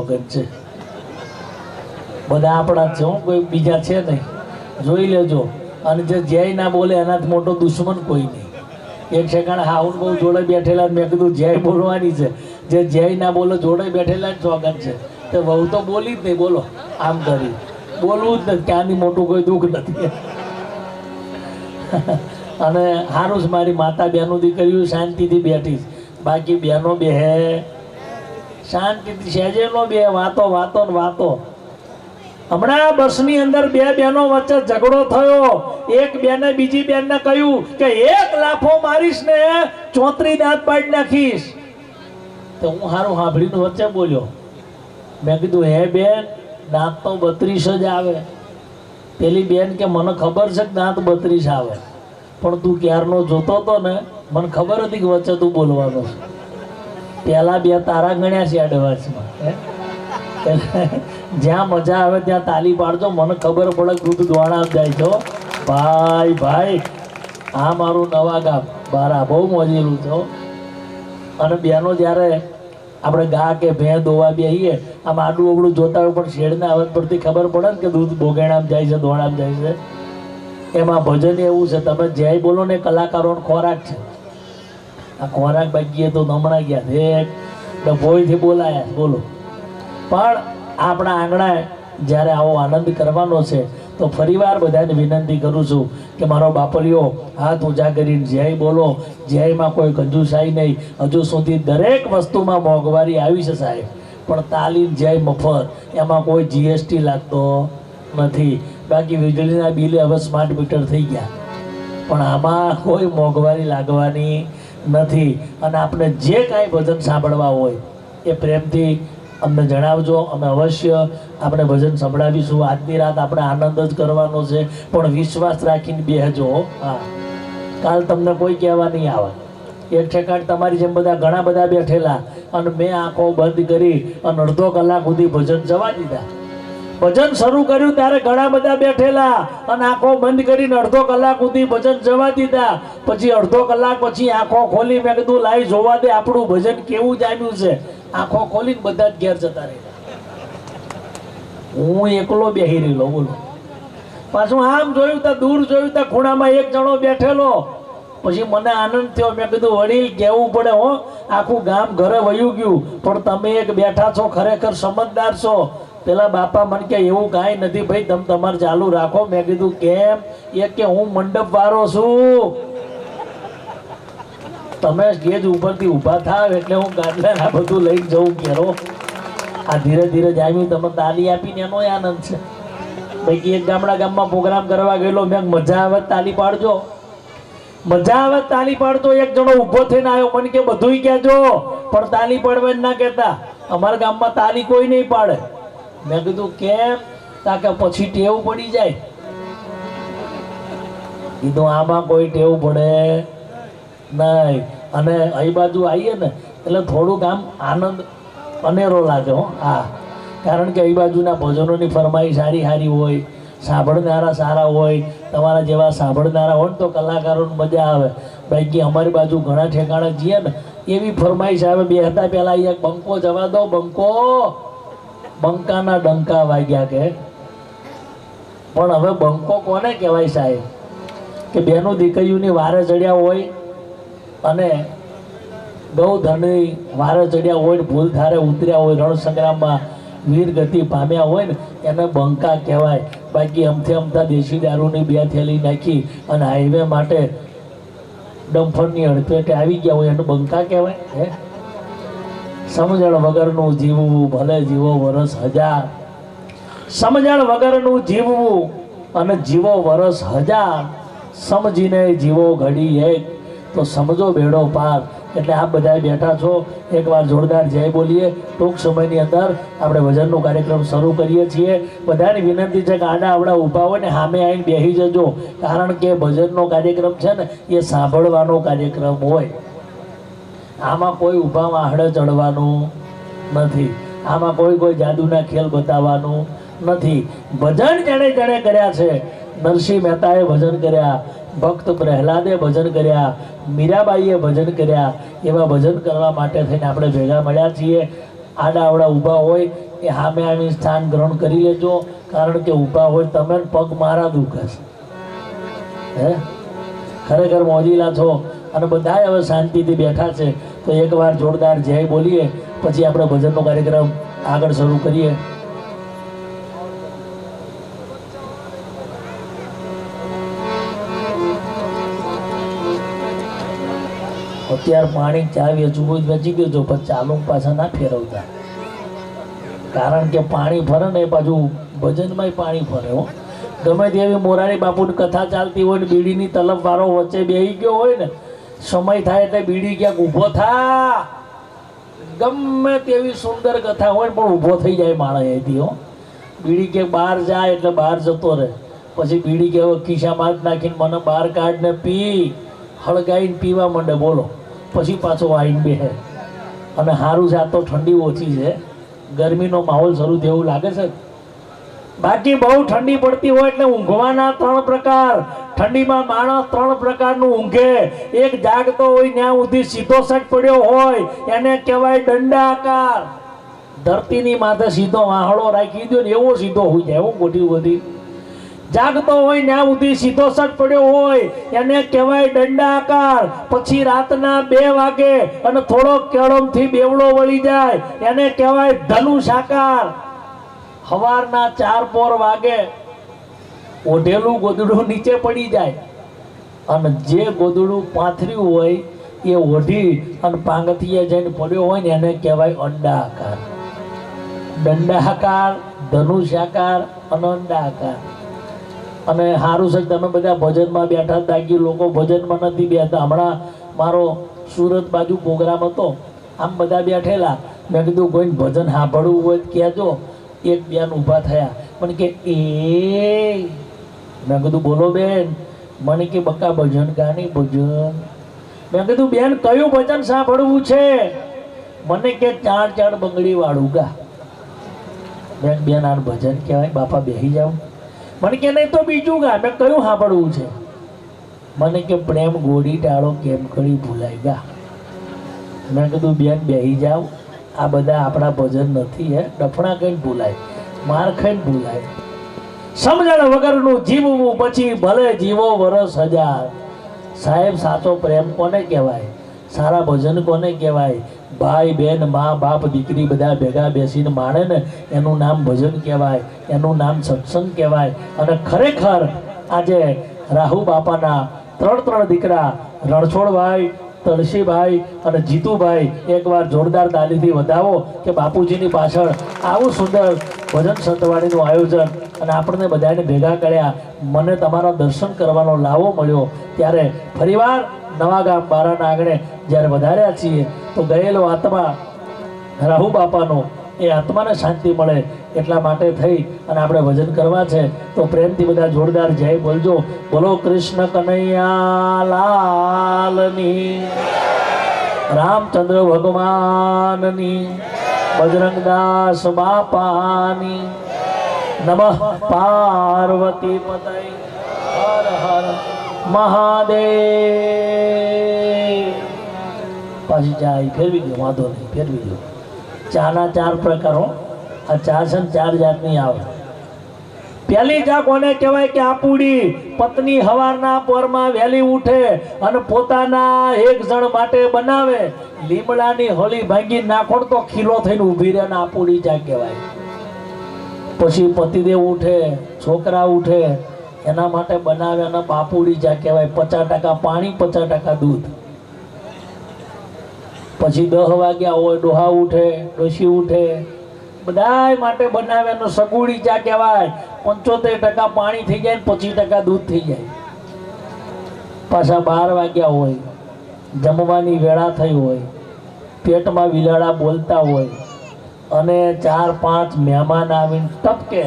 સોગંદ છે. બધા આપણા જ છે, કોઈ બીજા છે નહીં, જોઈ લેજો. અને જે જય ના બોલે એનાથી મોટો દુશ્મન કોઈ નહીં. એક સેકન્ડ હાઉન બહુ જોડે બેઠેલા મેં કીધું જય બોલવાની છે, જે જય ના બોલે જોડે બેઠેલા જ સોગંદ છે. તો વહુ તો બોલી જ નહીં, બોલો આમ કરી બોલવું જ નથી, ક્યાંની મોટું કોઈ દુઃખ નથી. અને સારું જ મારી માતા બહેનો દીકરીઓ શાંતિથી બેઠી, બાકી બહેનો બે હે શાંતિથી સહેજે નો બે વાતો વાતો ને વાતો. હમણાં બસની અંદર બે બહેનો વચ્ચે ઝઘડો થયો. એક બેને બીજી બેનને કહ્યું કે એક લાફો મારીશ ને 34 દાંત પાડી નાખીશ. તો હું સારું સાંભળીને વચ્ચે બોલ્યો, મેં કીધું હે બેન, દાંત તો 32 જ આવે. પેલી બેન કે મને ખબર છે કે દાંત 32 આવે, પણ તું ક્યારનો જોતો હતો ને, મને ખબર હતી કે વચ્ચે તું બોલવાનો છે. પેલા બે તારા ગણ્યા છે એડવાન્સમાં. જ્યાં મજા આવે ત્યાં તાલી પાડજો, મને ખબર પડે દૂધ દોણા જાય છો ભાઈ. ભાઈ આ મારું નવા ગામ બારા બહુ મોજેલું છો. અને બેનો જ્યારે આપણે ગા કે ભેં દોવા બેહીએ, આમ આડું ઓગળું જોતા હોય પણ શેડના અવાજ પરથી ખબર પડે ને કે દૂધ બોગેણામાં જાય છે, દોણામાં જાય છે. એમાં ભજન એવું છે, તમે જય બોલો ને કલાકારોનો ખોરાક છે. આ ખોરાક બાકી તો હમણાં ગયા એક ડભોઈથી બોલાયા બોલો. પણ આપણા આંગણા જ્યારે આવો આનંદ કરવાનો છે તો ફરીવાર બધાને વિનંતી કરું છું કે મારો બાપલિયો હાથ ઊંચા કરીને જય બોલો. જયમાં કોઈ કંજુસાઈ નહીં. હજુ સુધી દરેક વસ્તુમાં મોંઘવારી આવી છે સાહેબ, પણ તાલીમ જય મફત, એમાં કોઈ જીએસટી લાગતો નથી. બાકી વીજળીના બિલે હવે સ્માર્ટ મીટર થઈ ગયા, પણ આમાં કોઈ મોંઘવારી લાગવાની નથી. અને આપણે જે કાંઈ ભજન સાંભળવા હોય એ પ્રેમથી અમને જણાવજો, અમે અવશ્ય આપણે ભજન સંભળાવીશું. આજની રાત આપણે આનંદ જ કરવાનો છે, પણ વિશ્વાસ રાખીને બેહજો. હા, કાલ તમને કોઈ કહેવા નહીં આવે. એક ઠેકાણ તમારી જેમ બધા ઘણા બધા બેઠેલા, અને મેં આંખો બંધ કરી અને અડધો કલાક સુધી ભજન જવા દીધા. ભજન શરૂ કર્યું ત્યારે ઘણા બધા બેઠેલા અને આંખો બંધ કરીને અડધો કલાક સુધી ભજન જવા દીધા. પછી અડધો કલાક પછી આંખો ખોલી મેં કીધું લાઈ જોવા દે આપણું ભજન કેવું જામ્યું છે. આંખો ખોલીને બધા જ ઘેર જતા રહ્યા. હું એકલો બેહી રહેલો બોલો. પાછું આમ જોયું તા દૂર જોયું તા ખૂણામાં એક જણો બેઠેલો. પછી મને આનંદ થયો, મેં કીધું વડીલ કહેવું પડે હો, આખું ગામ ઘરે વયું ગયું પણ તમે એક બેઠા છો, ખરેખર સમજદાર છો. પેલા બાપા મને કે એવું કાંઈ નથી ભાઈ, તમે તમારે ચાલુ રાખો. મેં કીધું કેમ? એ કે હું મંડપ વાળો છું, તમે સ્ટેજ ઉપરથી ઊભા થાવ એટલે હું ગાદલા બધું લઈને જવું ઘેરો. આ ધીરે ધીરે જામ્યું, તમે તાલી આપીને એનો આનંદ છે. ભાઈ એક ગામમાં પ્રોગ્રામ કરવા ગયેલો, મેં મજા આવે તાલી પાડજો, મજા આવે તાલી પાડજો. એક જણો ઊભો થઈને આવ્યો, મને કે બધું કહેજો પણ તાલી પાડવા ના કહેતા, અમારા ગામમાં તાલી કોઈ નહીં પાડે. મેં કીધું કેમ? તાકે પછી ટેવ પડી જાય. કીધું આમાં કોઈ ટેવ પડે નહીં. અને અહીં બાજુ આવીએ ને એટલે થોડુંક આમ આનંદ અનેરો લાગે હો. હા, કારણ કે અહીં બાજુના ભજનોની ફરમાઈ સારી સારી હોય, સાંભળનારા સારા હોય. તમારા જેવા સાંભળનારા હોય તો કલાકારોને મજા આવે. બાકી અમારી બાજુ ઘણા ઠેકાણે જઈએ ને એવી ફરમાઈશ આવે, બે હતા પહેલાં અહીંયા બંકો જવા દો, બંકો બંકાના ડંકા વાગ્યા કે. પણ હવે બંકો કોને કહેવાય સાહેબ? કે બેનું દીકરીઓની વારે ચડ્યા હોય અને ગૌધનની વારે ચડ્યા હોય ને ભૂલ ધારે ઉતર્યા હોય, રણ સંગ્રામમાં વીર ગતિ પામ્યા હોય ને એને બંકા કહેવાય. બાકી અમથે અમથા દેશી દારૂની 2 થેલી નાખી અને હાઈવે માટે ડમ્ફરની અડફેટે આવી ગયા હોય એને બંકા કહેવાય હે? સમજણ વગરનું જીવવું ભલે જીવો વરસ 1000, સમજણ વગરનું જીવવું અને જીવો વરસ 1000, સમજીને જીવો ઘડી એક તો સમજો બેડો પાર. એટલે આપ બધા બેઠા છો, એકવાર જોરદાર જય બોલીએ. ટૂંક સમયની અંદર આપણે ભજનનો કાર્યક્રમ શરૂ કરીએ છીએ. બધાની વિનંતી છે કે આડા આવડા ઊભા હોય ને સામે આવીને બેસી જજો, કારણ કે ભજનનો કાર્યક્રમ છે ને એ સાંભળવાનો કાર્યક્રમ હોય. આમાં કોઈ ઊભામાં આહડે ચડવાનું નથી, આમાં કોઈ જાદુના ખેલ બતાવવાનું નથી. ભજન જેણે જેણે કર્યા છે, નરસિંહ મહેતાએ ભજન કર્યા, ભક્ત પ્રહલાદે ભજન કર્યા, મીરાબાઈએ ભજન કર્યા, એવા ભજન કરવા માટે થઈને આપણે ભેગા મળ્યા છીએ. આડાવડા ઊભા હોય એ સામે આવીને સ્થાન ગ્રહણ કરી લેજો, કારણ કે ઊભા હોય તમે પગ મારા દુખાશે. હે ખરેખર મોજીલા છો અને બધાય હવે શાંતિથી બેઠા છે. તો એકવાર જોરદાર જય બોલીએ, પછી આપણે ભજનનો કાર્યક્રમ આગળ શરૂ કરીએ. અત્યારે પાણી ચાવી હજુ બચી ગયું છો, પણ ચાલુ પાછા ના ફેરવતા, કારણ કે પાણી ફરે ને પાછું ભજનમાં પાણી ફરે. હો ગમે તેવી મોરારી બાપુની કથા ચાલતી હોય ને બીડીની તલબ વાળો વચ્ચે બેસી ગયો હોય ને, સમય થાય એટલે બીડી ક્યાંક ઊભો થા, ગમે તેવી સુંદર કથા હોય પણ ઊભો થઈ જાય માણસ અહીંથી. હો બીડી ક્યાંક બહાર જાય એટલે બહાર જતો રહે, પછી બીડી કેવો ખિસ્સામાં જ નાખીને મને બહાર કાઢને પી, હળગાઈને પીવા માંડે. બોલો પછી પાછો આવીને બેસે. અને સારું છે આ તો ઠંડી ઓછી છે, ગરમીનો માહોલ શરૂ થયો લાગે છે. બાકી બહુ ઠંડી પડતી હોય એટલે ઊંઘવાના 3 પ્રકાર. ઠંડીમાં માણસ 3 પ્રકારનું ઊંઘે. એક જાગતો હોય ત્યાં સુધી સીધો સટ પડ્યો હોય એને કહેવાય દંડાકાર. ધરતીની માથે સીધો વાહડો રાખી દો ને એવો સીધો હોઈ જાય. હું ગોઠી બધી જાગતો હોય ત્યાં સુધી સીધો સટ પડ્યો હોય એને કહેવાય દંડાકાર. પછી રાતના 2 વાગે અને થોડો કેળમથી બેવડો વળી જાય એને કહેવાય ધનુષાકાર. સવારના 4 પોર વાગે ઓઢેલું ગોદડું નીચે પડી જાય અને જે ગોદડું પાથર્યું હોય એ ઓઢી અને પાંગતીએ જઈને પડ્યો હોય ને એને કહેવાય અંડાકાર. દંડાકાર, ધનુષાકાર અને અંડાકાર. અને સારું છે તમે બધા ભજનમાં બેઠા, દાગી લોકો ભજનમાં નથી બેઠા. હમણાં મારો સુરત બાજુ પ્રોગ્રામ હતો, આમ બધા બેઠેલા. મેં કીધું કોઈને ભજન સાંભળવું હોય કહેજો. એક બેન ઊભા થયા, મને કે એ મેં કીધું બોલો બેન. મને કે બકા ભજન ગાની ભજન. મેં કીધું બેન કયું ભજન સાંભળવું છે? મને કે 4 બંગડી વાળું ગા. બેન આ ભજન કહેવાય બાપા, બેસી જાવ. મને કે નહીં તો બીજું ગા. મેં કયું સાંભળવું છે? મને કે પ્રેમ ગોળી ટાળો કેમ કરી ભૂલાય ગા. મેં કીધું બેન બેસી જાવ, આ બધા આપણા ભજન નથી. હે ડફણા કઈ ભૂલાય, માર ખાઈને ભૂલાય. સમજણ વગરનું જીવવું પછી ભલે જીવો વરસ 1000. સાહેબ સાચો પ્રેમ કોને કહેવાય? સારા ભજન કોને કહેવાય? ભાઈ બહેન મા બાપ દીકરી બધા ભેગા બેસીને માણે ને એનું નામ ભજન કહેવાય, એનું નામ સત્સંગ કહેવાય. અને ખરેખર આજે રાહુ બાપાના 3 દીકરા રણછોડભાઈ, તળસીભાઈ અને જીતુભાઈ એકવાર જોરદાર તાલીથી વધાવો કે બાપુજીની પાછળ આવું સુંદર ભજન સંતવાણીનું આયોજન અને આપણને બધાને ભેગા કર્યા. મને તમારા દર્શન કરવાનો લાવો મળ્યો ત્યારે ફરીવાર નવાગામ બારાના આંગણે જ્યારે વધાર્યા છીએ તો ગયેલો આત્મા રાહુ બાપાનો એ આત્માને શાંતિ મળે એટલા માટે થઈ અને આપણે ભજન કરવા છે. તો પ્રેમથી બધા જોરદાર જય બોલજો. બોલો કૃષ્ણ કનૈયા લાલની, રામચંદ્ર ભગવાનની, બજરંગદાસ બાપાની. નમઃ પાર્વતી પતય હર હર મહાદેવ. પાછી જાય ફેરવી દો, વાંધો નહીં, ફેરવી દો. ચાના 4 પ્રકારો. આ ચા છે ને 4 જાતની આવે. પહેલી ચા કોને કહેવાય કે આપુડી. પત્ની હવારના પોરમાં વહેલી ઉઠે અને પોતાના એક જણ માટે બનાવે. લીમડાની હોળી ભાંગી નાખો તો ખીલો થઈને ઊભી રહે ને આપુડી ચા કહેવાય. પછી પતિદેવ ઉઠે, છોકરા ઉઠે, એના માટે બનાવે અને બાપુડી ચા કહેવાય. 50% પાણી, 50% દૂધ. પછી 10 વાગ્યા હોય, ડોહા ઉઠે, ડોશી ઉઠે, બધાય માટે બનાવે અને સગુડી ચા કહેવાય. 75% પાણી થઈ જાય ને 25% દૂધ થઈ જાય. પાછા 12 વાગ્યા હોય, જમવાની વેળા થઈ હોય, પેટમાં વિલાડા બોલતા હોય અને 4-5 મહેમાન આવીને ટપકે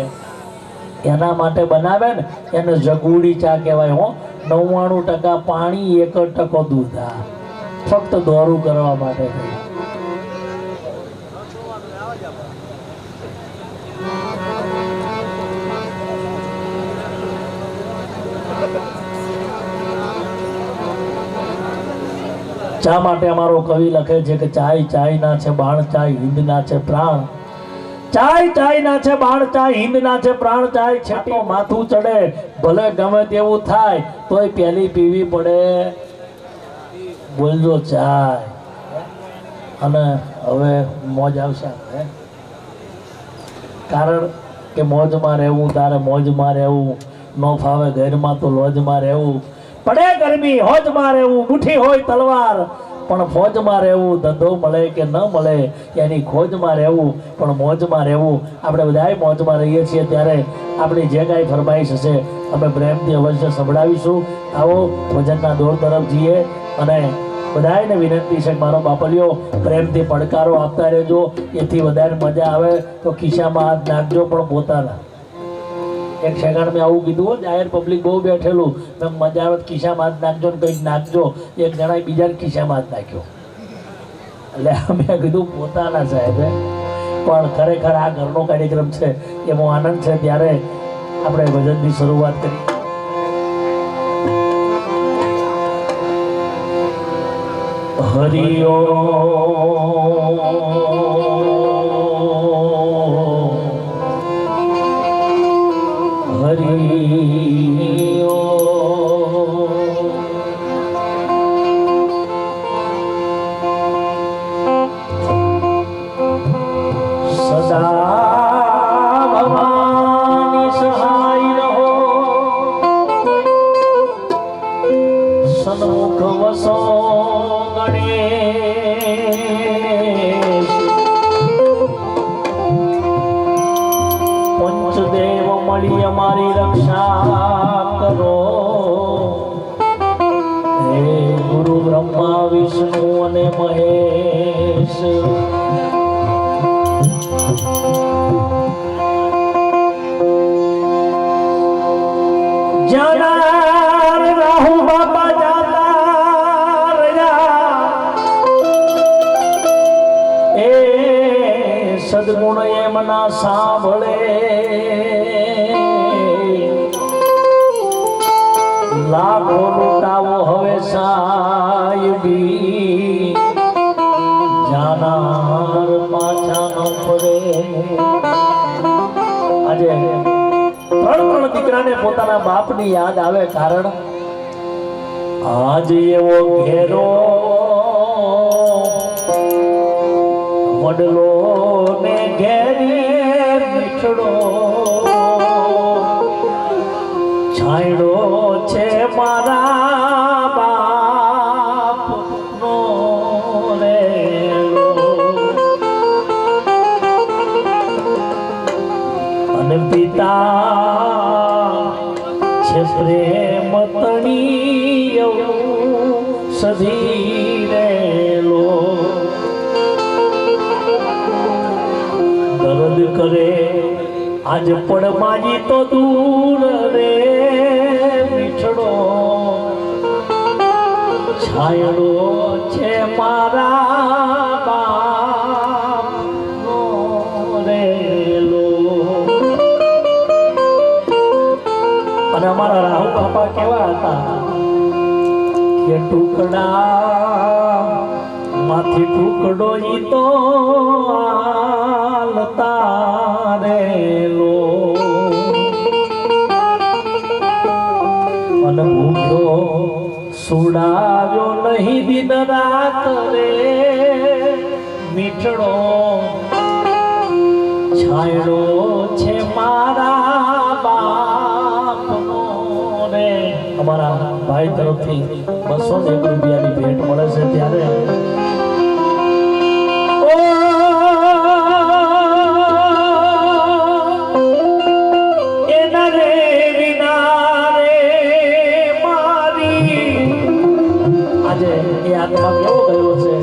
એના માટે બનાવે ને એને જગુડી ચા કહેવાય. હો 99% પાણી, 1% દૂધ. હા ફક્ત દોરું કરવા માટે. શા માટે અમારો કવિ લખે છે કે ચાય ચાય ના છે બાણ ચાય હિંદ ના છે પ્રાણ, ચાય ચાય ના છે બાણ ચાય હિંદ ના છે પ્રાણ, ચાય છેટો માથું ચડે ભલે ગમે તેવું થાય તોય પેલી પીવી પડે, બોલજો ચાય. અને હવે મોજ આવશે કારણ કે મોજમાં રહેવું, તારે મોજમાં રહેવું ન ફાવે ઘરમાં તો લોજમાં રહેવું, પડે ગરમી હોજમાં રહેવું, મુઠ્ઠી હોય તલવાર પણ ફોજમાં રહેવું, ધંધો મળે કે ન મળે એની ખોજમાં રહેવું પણ મોજમાં રહેવું. આપણે બધાય મોજમાં રહીએ છીએ ત્યારે આપણી જે કાંઈ ફરમાઈશ હશે અમે પ્રેમથી અવશ્ય સંભળાવીશું. આવો ભજનના દોર તરફ જઈએ અને બધાને વિનંતી છે મારો બાપલિયો પ્રેમથી પડકારો આપતા રહેજો, એથી વધારે મજા આવે તો ખિસ્સામાં હાથ નાખજો પણ પોતાના. એક સેકન્ડ મેં આવું કીધું હોય, જાહેર પબ્લિક બહુ બેઠેલું, મેં મજા આવે ખિસ્સામાં હાથ નાખજો ને કંઈક નાખજો, એક જણાએ બીજા ખિસ્સામાં હાથ નાખ્યો એટલે મેં કીધું પોતાના સાહેબ. પણ ખરેખર આ ઘરનો કાર્યક્રમ છે એમાં આનંદ છે ત્યારે આપણે ભજનની શરૂઆત કરી. હરિયો હરિયો સદા ભવાની સહાય રહો, સન્મુખ વસો પંચદેવ મળી અમારી રક્ષા કરો, હે ગુરુ બ્રહ્મા વિષ્ણુ અને મહેશ. જાનાર રાહુ બાબા જાતા રહ્યા, એ સદગુણ એમના સાંભળે, લાખો લૂટાવો હવે સાહેબી, જાનાર પાછા ન પડે. આજે ત્રણ દીકરાને પોતાના બાપની યાદ આવે કારણ આજ એવો ઘેરો વડલો ને ઘેરી મીઠડો છાંયડો છે મારા બાપનો રેલો, અને પિતા છે પ્રેમ તણી સધી રેલો. દર્દ કરે આજ પડમાજી તો દૂર રે મીઠડો, છાયડો છે મારા બાપનો રેલો. અને અમારા રાહુ બાપા કેવા હતા કે ટુકડા માંથી ટુકડો ઈ તો આલતા રેલો, અને ભૂખ્યો સુડાવ્યો નહીં દિન રાત રે મીઠડો, છાયડો છે મારા બાપનો રે. અમારા ભાઈ તરફથી 201 રૂપિયાની ભેટ મળે છે ત્યારે એના રે વિના રે મારી, આજે એ આત્મા કેવો ગયો છે,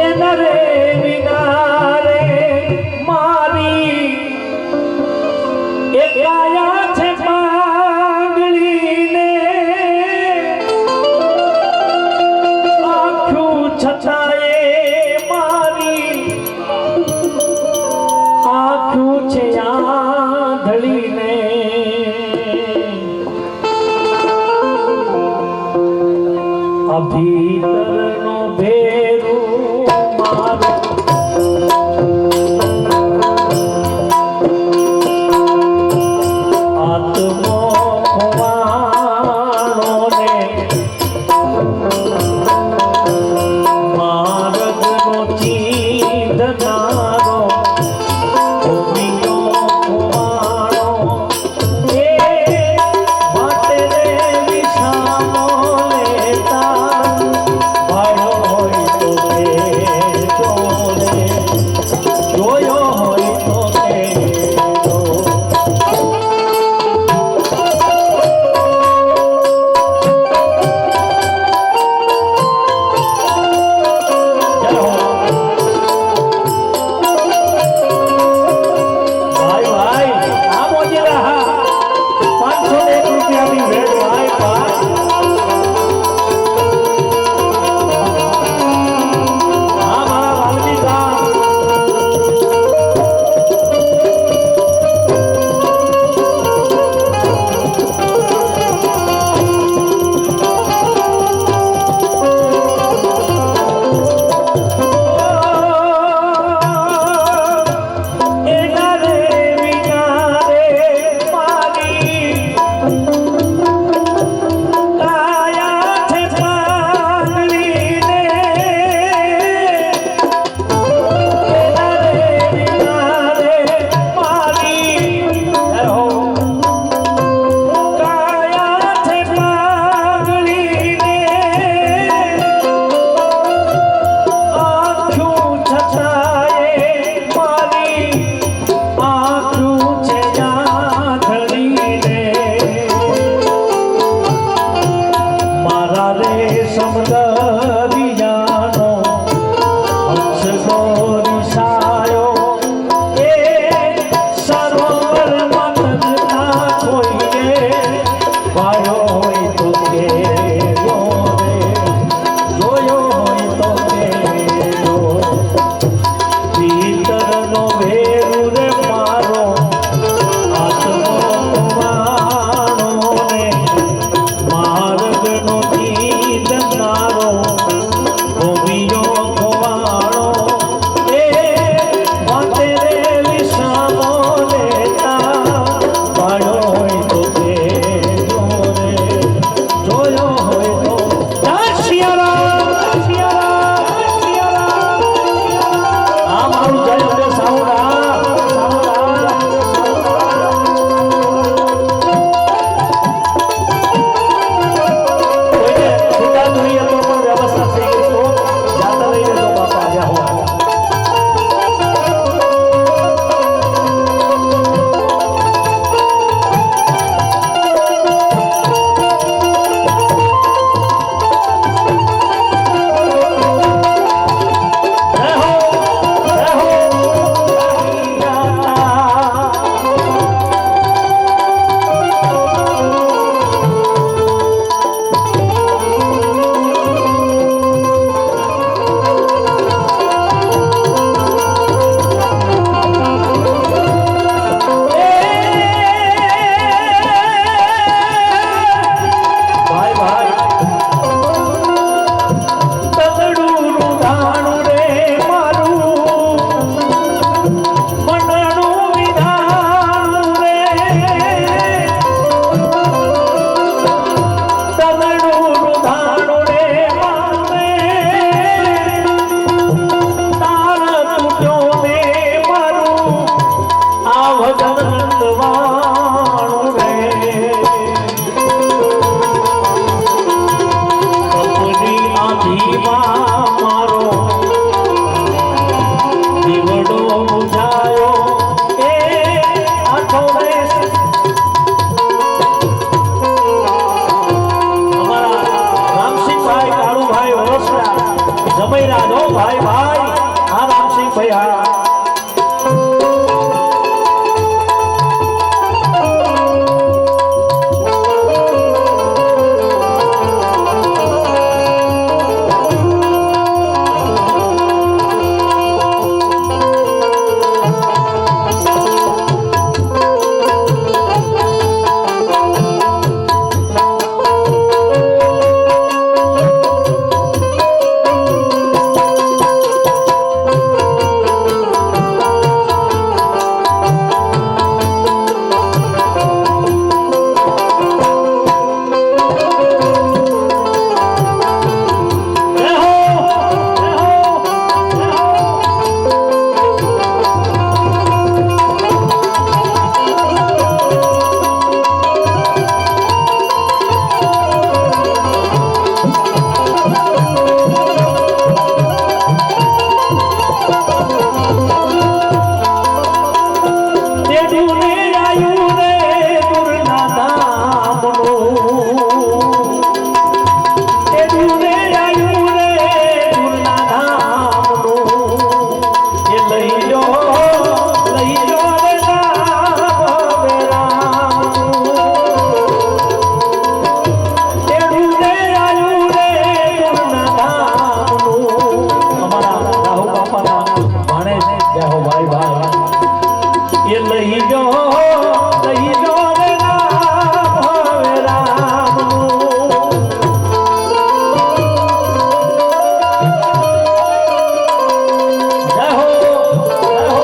એના રે વિના રે મારી એ કાયા છે પાગળીને આખું એ લઈ જો રે નામ હવે રામનું. જય હો, જય હો.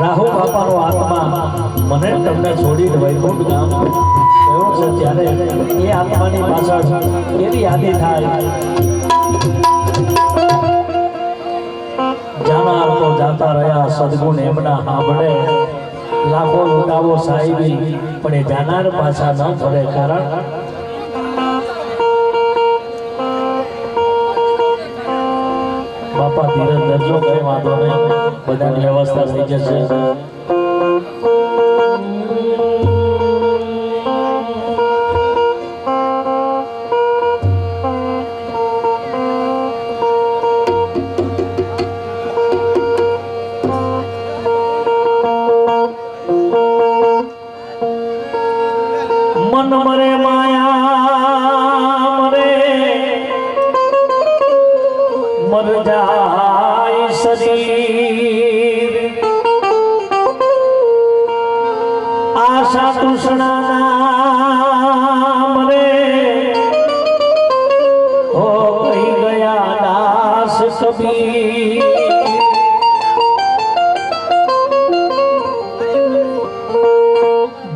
રાહુ બાપાનો આત્મા મને તમને છોડીને વૈકુંઠ ગામ ગયો છે ત્યારે એ આત્માની પાછળ એવી યાદી થાય જાનાર તો જાતા રહ્યા સદગુણ એમના સાંભળે લાખો લૂંટાવો સાહેબી પણ એ જાનાર પાછા ન ફરે કારણ બાપા ધીરજ ધરજો કઈ વાંધો નહીં બધાની વ્યવસ્થા થઈ જશે મન મરે માયા મરે મર જાય શરીર આશા તૃષ્ણા મરે હો કહી ગયા દાસ કબીર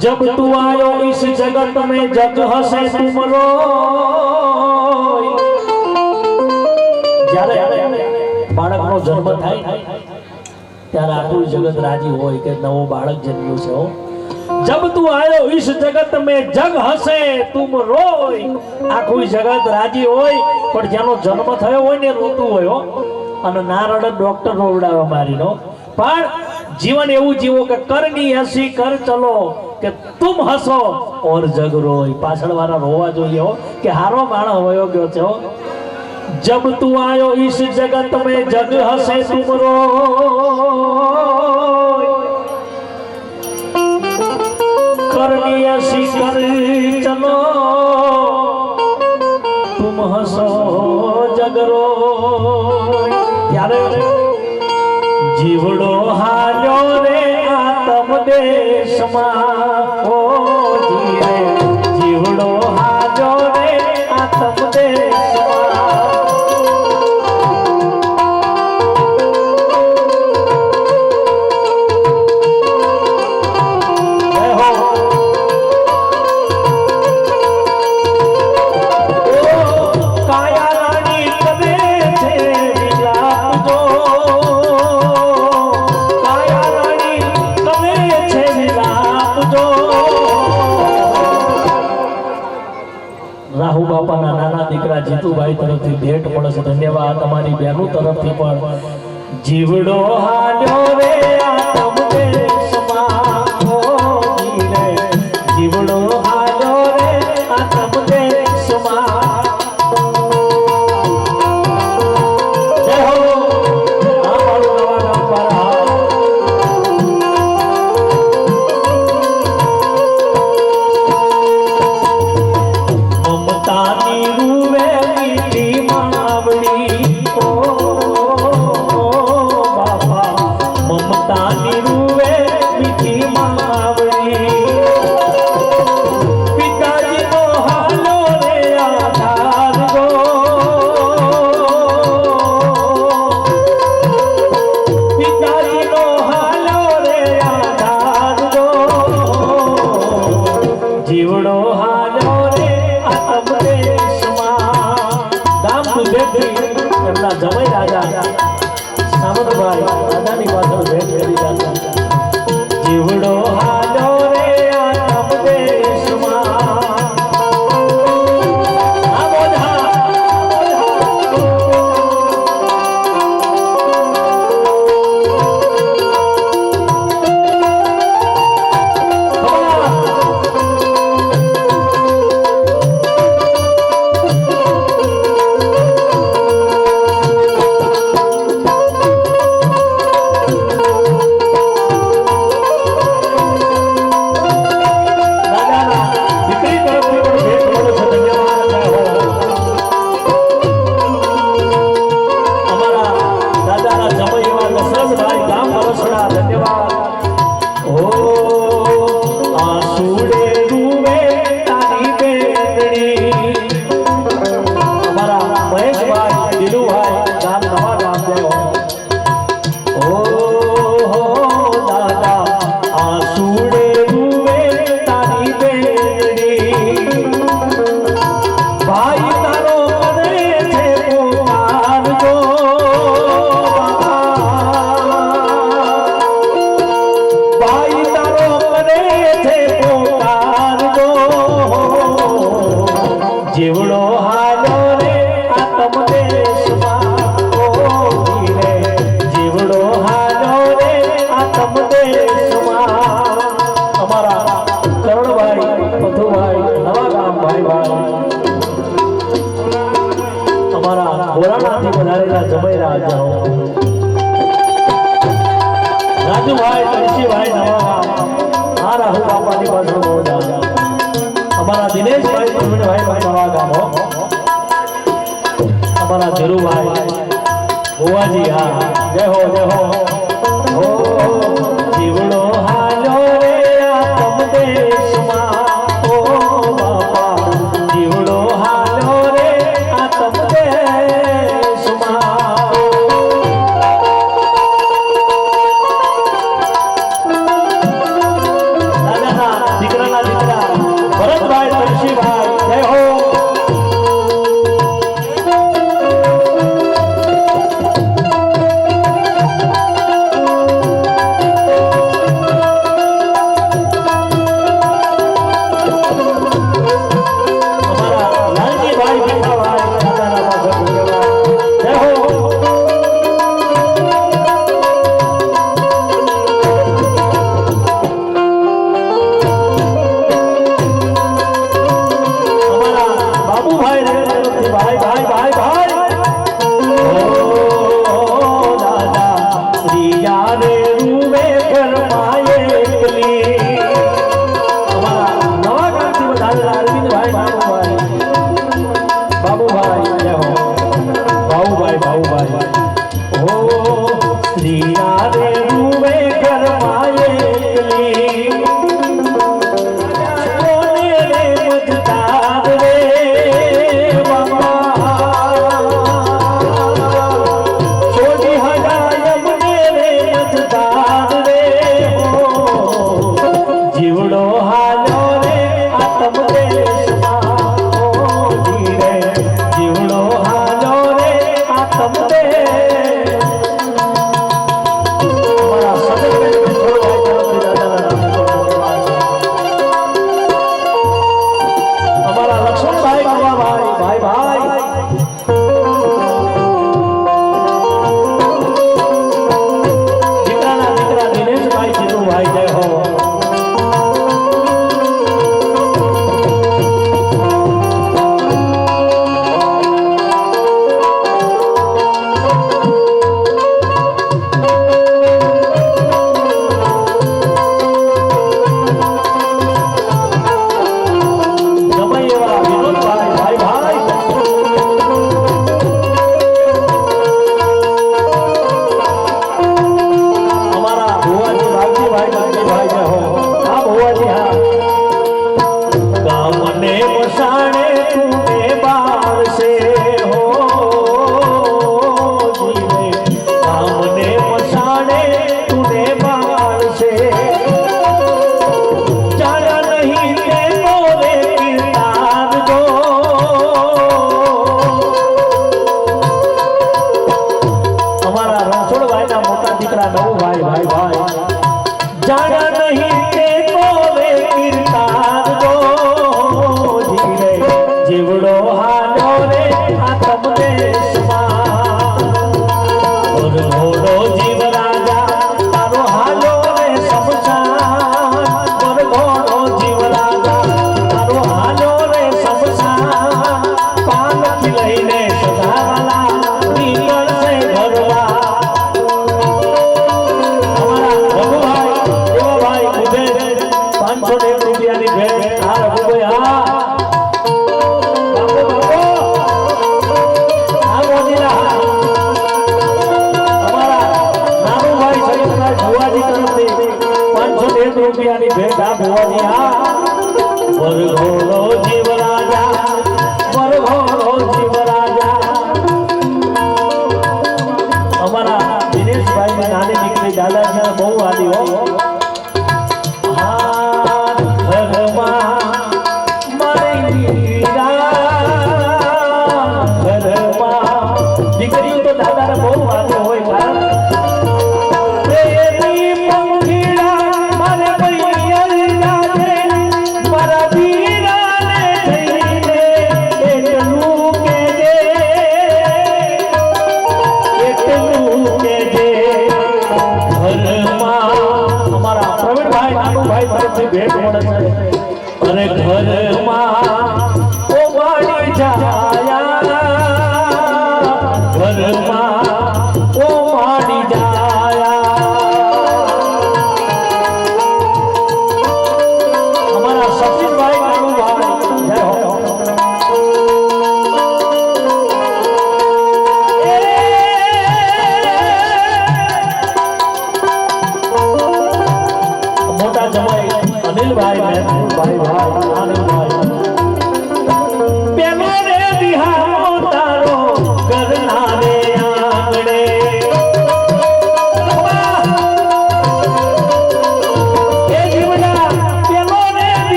जब तू आयो इस जगत में जग हसे तुम रोय જ્યારે બાળકનો જન્મ થાય ત્યારે આખું જગત રાજી હોય કે નવો બાળક જન્મ્યો છે હો जब तू आयो इस जगत में जग हसे तुम रोय આખું જગત રાજી હોય પણ જેનો જન્મ થયો હોય ને રોતું હોય હો અને ના રડે ડોક્ટર રોવડાવે મારીનો પણ जीवन એવું જીવો કે કરની હસી કર ચલો કે तुम हसो और जग रोय પાછળ વાળા રોવા જોઈએ હો કે હારો માણસ હોયો ગયો છે હો जब तू आयो इस जगत में जग हसे तुम रोय करनी हसी कर चलो तुम हसो जग रोय यारे जीवड़ो हालो रे आत्म देश मा ओ जीवे जीवड़ो हालो रे आत्म देश રાહુ બાપાના નાના દીકરા જીતુભાઈ તરફથી ભેટ મળે છે ધન્યવાદ તમારી બહેનો તરફથી પણ જીવડો હાલ્યો રે આત્મ દેશમાં ઓ જીવે જીવડો હાલ્યો રે આત્મ દેશમાં જય હો આ મારું નવા ગામ પર ममता જીવડો હાલો રે આતમ દેશમાં ઓ ધીરે જીવડો હાલો રે આતમ દેશમાં અમારા કરણભાઈ મધુભાઈ નવા ગામ ભાઈ અમારા બોરાણાથી વધારેલા જમૈરા જાઓ રાજુભાઈ તરસીભાઈ નવા ગામ આ રાહુલ બાપાની પાછળ બહુ જાઓ અમારા દિનેશભાઈ પ્રવીણભાઈ નવા ગામો અમારા ધીરુભાઈ ભુવાજી હા જય હો જીવડો હાલો રે આતમ દેશમાં ઓ બાપા જીવડો હાલો રે આતમ દેશમાં દીકરાના દીકરા ભરતભાઈ તરસીભાઈ જય હો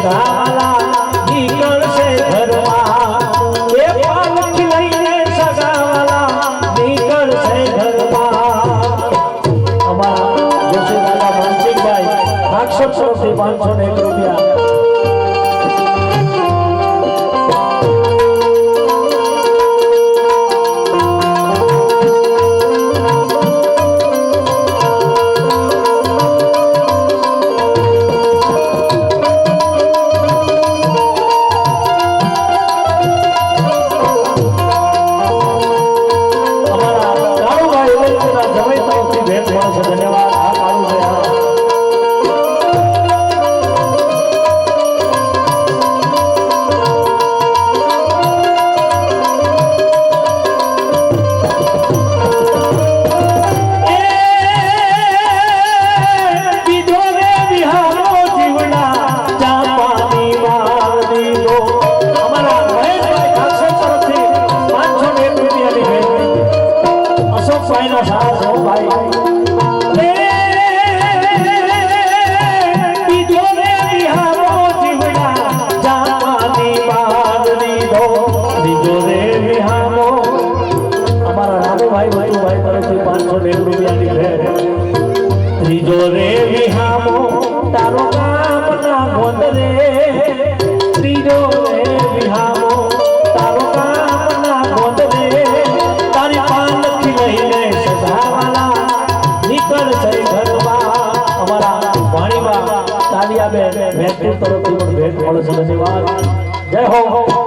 સગાવાલા નીકળશે ઘરમાં એ પાલખી લઈને સગાવાલા નીકળશે ઘરમાં અમારા જોશી દાદા માનસિંહભાઈ 501 રૂપિયા ત્રીજો રે વિહામો તારો કામ ના ગોંદ રે ત્રીજો રે વિહામો તારો કામ ના ગોંદ રે તારી પાલખી લઈને સગાવાલા નીકળશે ઘરમાં અમારા વાણીમાં કાલિયા બેન મેઘપુર તરફથી પણ ભેટ મળે છે. ધન્યવાદ. જય હો.